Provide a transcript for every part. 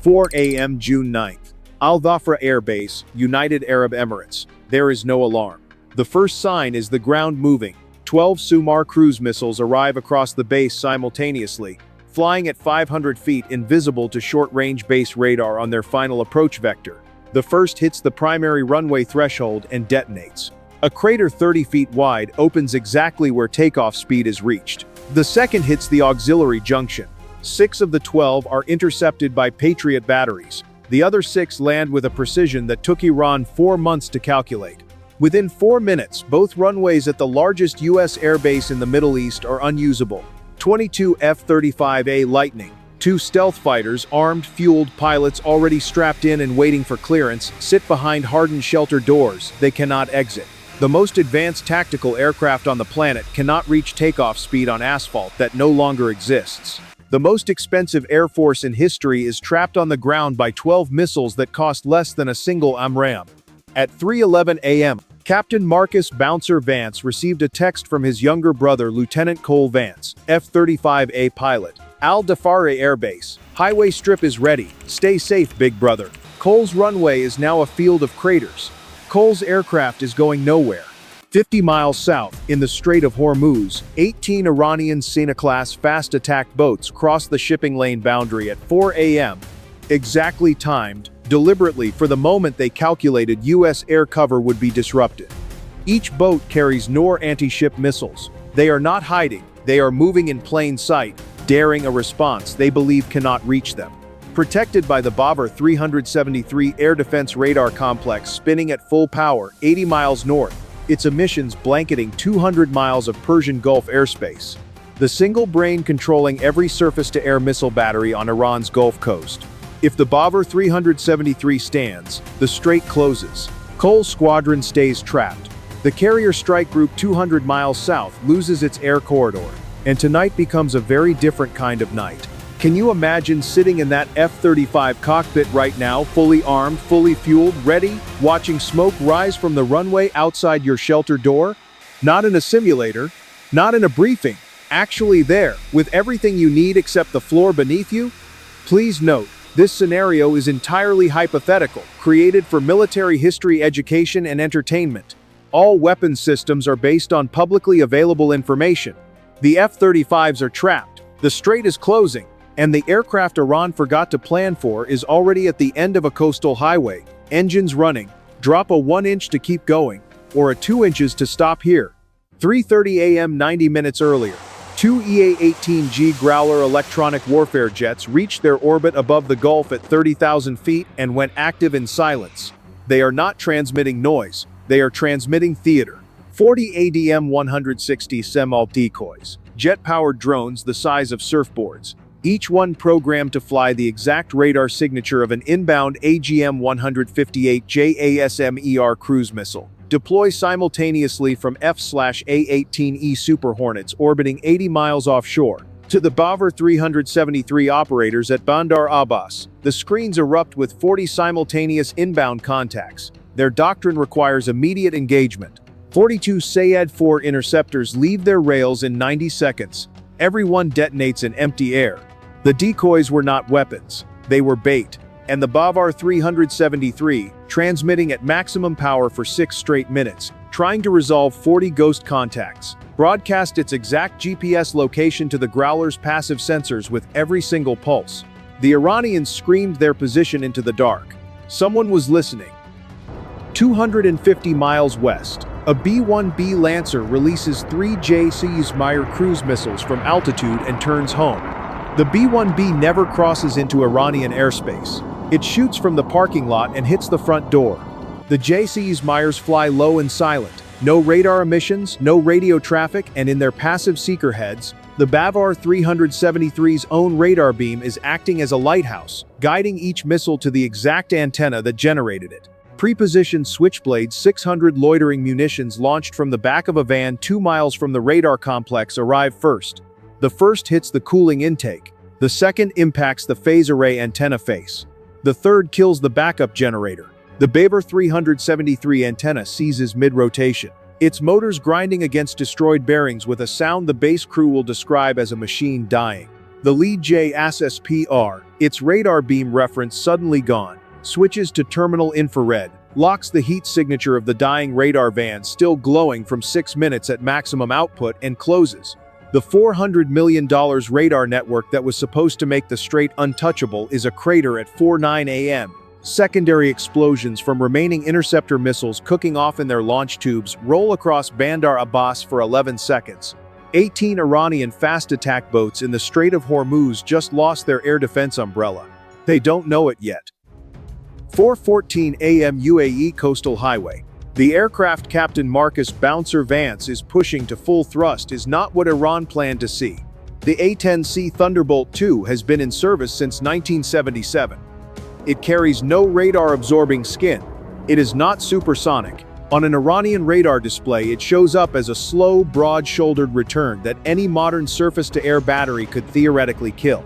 4 a.m. June 9th. Dhafra Air Base, United Arab Emirates. There is no alarm. The first sign is the ground moving. 12 Soumar cruise missiles arrive across the base simultaneously, flying at 500 feet, invisible to short-range base radar on their final approach vector. The first hits the primary runway threshold and detonates. A crater 30 feet wide opens exactly where takeoff speed is reached. The second hits the auxiliary junction. 6 of the 12 are intercepted by Patriot batteries. The other 6 land with a precision that took Iran 4 months to calculate. Within 4 minutes, both runways at the largest U.S. airbase in the Middle East are unusable. 22 F-35A Lightning, 2 stealth fighters, armed, fueled pilots already strapped in and waiting for clearance, sit behind hardened shelter doors. They cannot exit. The most advanced tactical aircraft on the planet cannot reach takeoff speed on asphalt that no longer exists. The most expensive air force in history is trapped on the ground by 12 missiles that cost less than a single AMRAAM. At 3:11 a.m., Captain Marcus "Bouncer" Vance received a text from his younger brother, Lieutenant Cole Vance, F-35A pilot. Dhafra Air Base. Highway strip is ready. Stay safe, big brother. Cole's runway is now a field of craters. Cole's aircraft is going nowhere. 50 miles south, in the Strait of Hormuz, 18 Iranian Sina-class fast attack boats cross the shipping lane boundary at 4 a.m., exactly timed, deliberately for the moment they calculated U.S. air cover would be disrupted. Each boat carries NOR anti-ship missiles. They are not hiding, they are moving in plain sight, daring a response they believe cannot reach them. Protected by the Dhafra 373 air defense radar complex spinning at full power 80 miles north, its emissions blanketing 200 miles of Persian Gulf airspace. The single brain controlling every surface-to-air missile battery on Iran's Gulf coast. If the Dhafra 373 stands, the strait closes. Cole's squadron stays trapped. The carrier strike group 200 miles south loses its air corridor. And tonight becomes a very different kind of night. Can you imagine sitting in that F-35 cockpit right now, fully armed, fully fueled, ready, watching smoke rise from the runway outside your shelter door? Not in a simulator, not in a briefing, actually there, with everything you need except the floor beneath you? Please note, this scenario is entirely hypothetical, created for military history education and entertainment. All weapons systems are based on publicly available information. The F-35s are trapped, the strait is closing, and the aircraft Iran forgot to plan for is already at the end of a coastal highway, engines running, drop a 1 inch to keep going, or a 2 inches to stop here. 3:30 a.m. 90 minutes earlier, 2 A-10G Growler electronic warfare jets reached their orbit above the Gulf at 30,000 feet and went active in silence. They are not transmitting noise, they are transmitting theater. 40 ADM-160 SEMAL decoys, jet-powered drones the size of surfboards, each one programmed to fly the exact radar signature of an inbound AGM-158 JASSM-ER cruise missile, deploy simultaneously from F/A-18E Super Hornets orbiting 80 miles offshore, to the Dhafra 373 operators at Bandar Abbas. The screens erupt with 40 simultaneous inbound contacts. Their doctrine requires immediate engagement. 42 Sayed-4 interceptors leave their rails in 90 seconds. Every one detonates in empty air. The decoys were not weapons, they were bait. And the Dhafra 373, transmitting at maximum power for 6 straight minutes, trying to resolve 40 ghost contacts, broadcast its exact GPS location to the Growler's passive sensors with every single pulse. The Iranians screamed their position into the dark. Someone was listening. 250 miles west, a B-1B Lancer releases 3 JASSM-ER cruise missiles from altitude and turns home. The B-1B never crosses into Iranian airspace. It shoots from the parking lot and hits the front door. The JASSM-ERs fly low and silent, no radar emissions, no radio traffic, and in their passive seeker heads, the Dhafra 373's own radar beam is acting as a lighthouse, guiding each missile to the exact antenna that generated it. Pre-positioned Switchblade 600 loitering munitions launched from the back of a van 2 miles from the radar complex arrive first. The first hits the cooling intake. The second impacts the phase array antenna face. The third kills the backup generator. The Dhafra 373 antenna seizes mid-rotation. Its motors grinding against destroyed bearings with a sound the base crew will describe as a machine dying. The lead JASSM-ER, its radar beam reference suddenly gone, switches to terminal infrared, locks the heat signature of the dying radar van still glowing from 6 minutes at maximum output and closes. The $400 million radar network that was supposed to make the strait untouchable is a crater at 4:09 a.m. Secondary explosions from remaining interceptor missiles cooking off in their launch tubes roll across Bandar Abbas for 11 seconds. 18 Iranian fast attack boats in the Strait of Hormuz just lost their air defense umbrella. They don't know it yet. 4:14 a.m. UAE Coastal Highway. The aircraft Captain Marcus Bouncer Vance is pushing to full thrust is not what Iran planned to see. The A-10C Thunderbolt II has been in service since 1977. It carries no radar-absorbing skin. It is not supersonic. On an Iranian radar display, it shows up as a slow, broad-shouldered return that any modern surface-to-air battery could theoretically kill.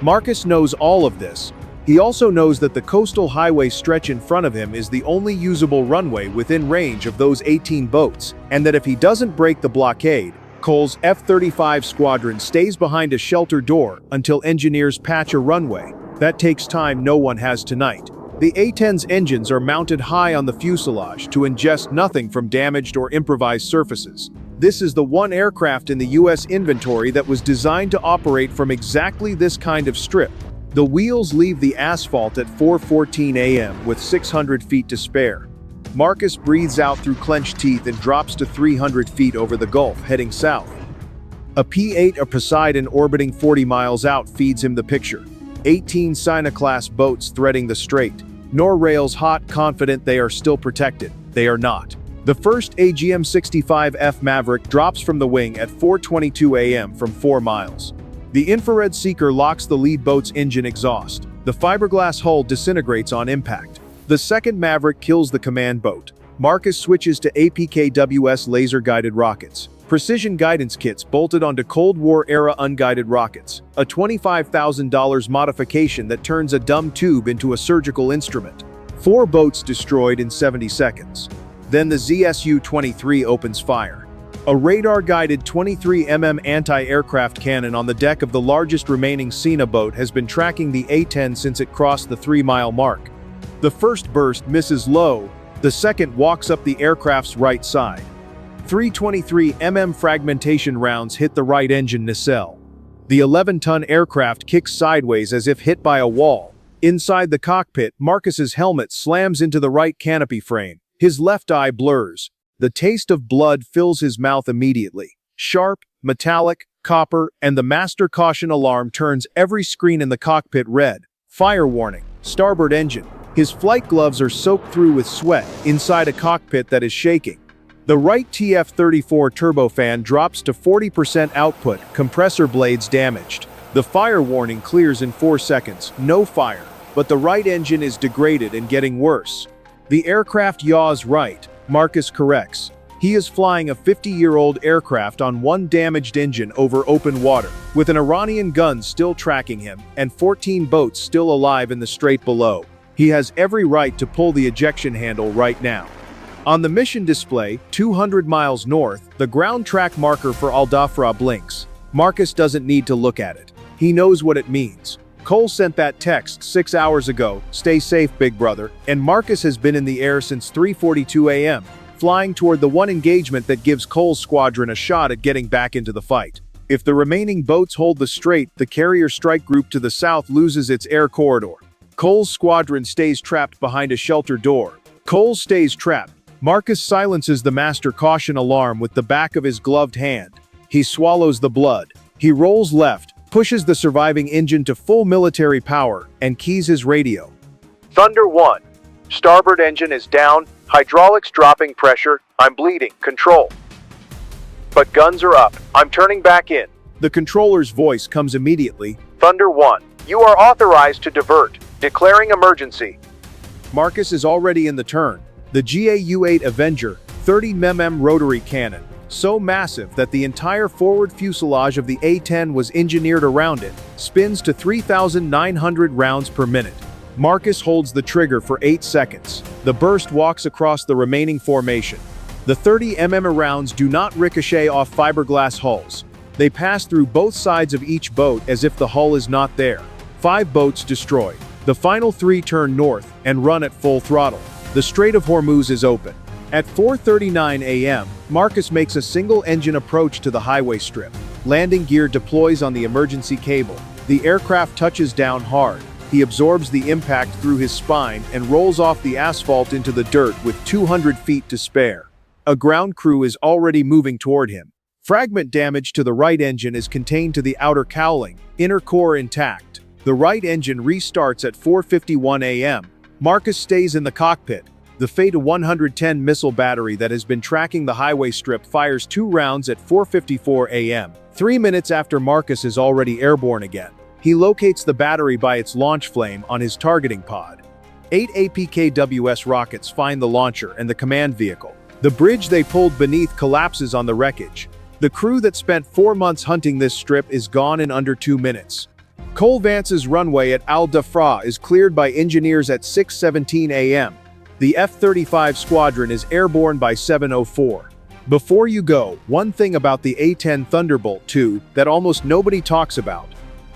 Marcus knows all of this. He also knows that the coastal highway stretch in front of him is the only usable runway within range of those 18 boats, and that if he doesn't break the blockade, Cole's F-35 squadron stays behind a shelter door until engineers patch a runway. That takes time no one has tonight. The A-10's engines are mounted high on the fuselage to ingest nothing from damaged or improvised surfaces. This is the one aircraft in the US inventory that was designed to operate from exactly this kind of strip. The wheels leave the asphalt at 4:14 a.m. with 600 feet to spare. Marcus breathes out through clenched teeth and drops to 300 feet over the Gulf, heading south. A P-8 or Poseidon orbiting 40 miles out feeds him the picture. 18 Sina-class boats threading the strait. Norrail's hot, confident they are still protected. They are not. The first AGM-65F Maverick drops from the wing at 4:22 a.m. from 4 miles. The infrared seeker locks the lead boat's engine exhaust. The fiberglass hull disintegrates on impact. The second Maverick kills the command boat. Marcus switches to APKWS laser-guided rockets. Precision guidance kits bolted onto Cold War-era unguided rockets. A $25,000 modification that turns a dumb tube into a surgical instrument. 4 boats destroyed in 70 seconds. Then the ZSU-23 opens fire. A radar-guided 23mm anti-aircraft cannon on the deck of the largest remaining Sina boat has been tracking the A-10 since it crossed the 3-mile mark. The first burst misses low, the second walks up the aircraft's right side. 323mm fragmentation rounds hit the right engine nacelle. The 11-ton aircraft kicks sideways as if hit by a wall. Inside the cockpit, Marcus's helmet slams into the right canopy frame. His left eye blurs. The taste of blood fills his mouth immediately. Sharp, metallic, copper, and the master caution alarm turns every screen in the cockpit red. Fire warning. Starboard engine. His flight gloves are soaked through with sweat inside a cockpit that is shaking. The right TF-34 turbofan drops to 40% output, compressor blades damaged. The fire warning clears in 4 seconds. No fire. But the right engine is degraded and getting worse. The aircraft yaws right. Marcus corrects. He is flying a 50-year-old aircraft on one damaged engine over open water, with an Iranian gun still tracking him, and 14 boats still alive in the strait below. He has every right to pull the ejection handle right now. On the mission display, 200 miles north, the ground track marker for Al Dhafra blinks. Marcus doesn't need to look at it. He knows what it means. Cole sent that text 6 hours ago, "Stay safe, big brother," and Marcus has been in the air since 3:42 a.m., flying toward the one engagement that gives Cole's squadron a shot at getting back into the fight. If the remaining boats hold the strait, the carrier strike group to the south loses its air corridor. Cole's squadron stays trapped behind a shelter door. Cole stays trapped. Marcus silences the master caution alarm with the back of his gloved hand. He swallows the blood. He rolls left, pushes the surviving engine to full military power, and keys his radio. Thunder 1. Starboard engine is down, hydraulics dropping pressure, I'm bleeding, control. But guns are up, I'm turning back in. The controller's voice comes immediately. Thunder 1. You are authorized to divert, declaring emergency. Marcus is already in the turn. The GAU-8 Avenger, 30mm rotary cannon, so massive that the entire forward fuselage of the A-10 was engineered around it, spins to 3,900 rounds per minute. Marcus holds the trigger for 8 seconds. The burst walks across the remaining formation. The 30mm rounds do not ricochet off fiberglass hulls. They pass through both sides of each boat as if the hull is not there. 5 boats destroyed. The final 3 turn north and run at full throttle. The Strait of Hormuz is open. At 4:39 a.m., Marcus makes a single-engine approach to the highway strip. Landing gear deploys on the emergency cable. The aircraft touches down hard. He absorbs the impact through his spine and rolls off the asphalt into the dirt with 200 feet to spare. A ground crew is already moving toward him. Fragment damage to the right engine is contained to the outer cowling, inner core intact. The right engine restarts at 4:51 a.m. Marcus stays in the cockpit. The A-10 missile battery that has been tracking the highway strip fires 2 rounds at 4:54 a.m. 3 minutes after Marcus is already airborne again. He locates the battery by its launch flame on his targeting pod. 8 APKWS rockets find the launcher and the command vehicle. The bridge they pulled beneath collapses on the wreckage. The crew that spent 4 months hunting this strip is gone in under 2 minutes. Cole Vance's runway at Dhafra is cleared by engineers at 6:17 a.m. The F-35 squadron is airborne by 7:04. Before you go, one thing about the A-10 Thunderbolt II that almost nobody talks about.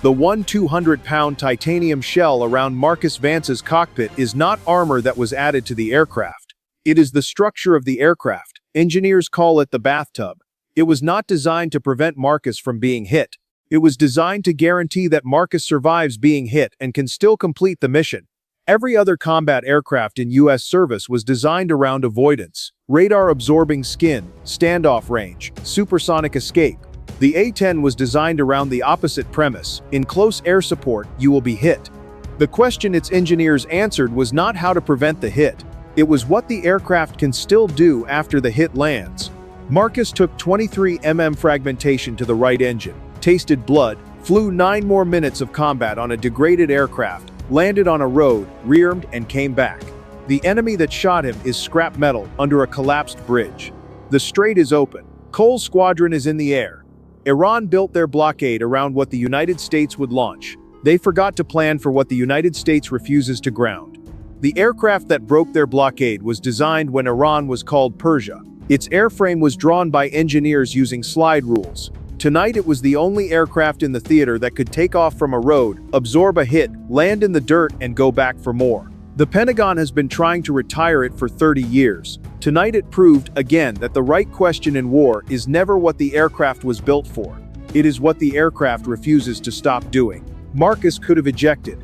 The 200-pound titanium shell around Marcus Vance's cockpit is not armor that was added to the aircraft. It is the structure of the aircraft. Engineers call it the bathtub. It was not designed to prevent Marcus from being hit. It was designed to guarantee that Marcus survives being hit and can still complete the mission. Every other combat aircraft in U.S. service was designed around avoidance, radar-absorbing skin, standoff range, supersonic escape. The A-10 was designed around the opposite premise: in close air support, you will be hit. The question its engineers answered was not how to prevent the hit. It was what the aircraft can still do after the hit lands. Marcus took 23 mm fragmentation to the right engine, tasted blood, flew 9 more minutes of combat on a degraded aircraft, landed on a road, rearmed, and came back. The enemy that shot him is scrap metal under a collapsed bridge. The strait is open. Cole's squadron is in the air. Iran built their blockade around what the United States would launch. They forgot to plan for what the United States refuses to ground. The aircraft that broke their blockade was designed when Iran was called Persia. Its airframe was drawn by engineers using slide rules. Tonight it was the only aircraft in the theater that could take off from a road, absorb a hit, land in the dirt, and go back for more. The Pentagon has been trying to retire it for 30 years. Tonight it proved, again, that the right question in war is never what the aircraft was built for. It is what the aircraft refuses to stop doing. Marcus could have ejected.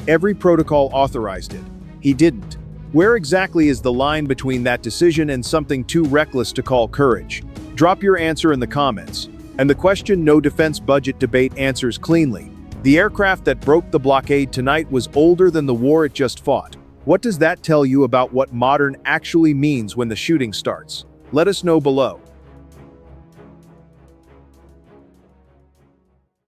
Every protocol authorized it. He didn't. Where exactly is the line between that decision and something too reckless to call courage? Drop your answer in the comments. And the question no defense budget debate answers cleanly. The aircraft that broke the blockade tonight was older than the war it just fought. What does that tell you about what modern actually means when the shooting starts? Let us know below.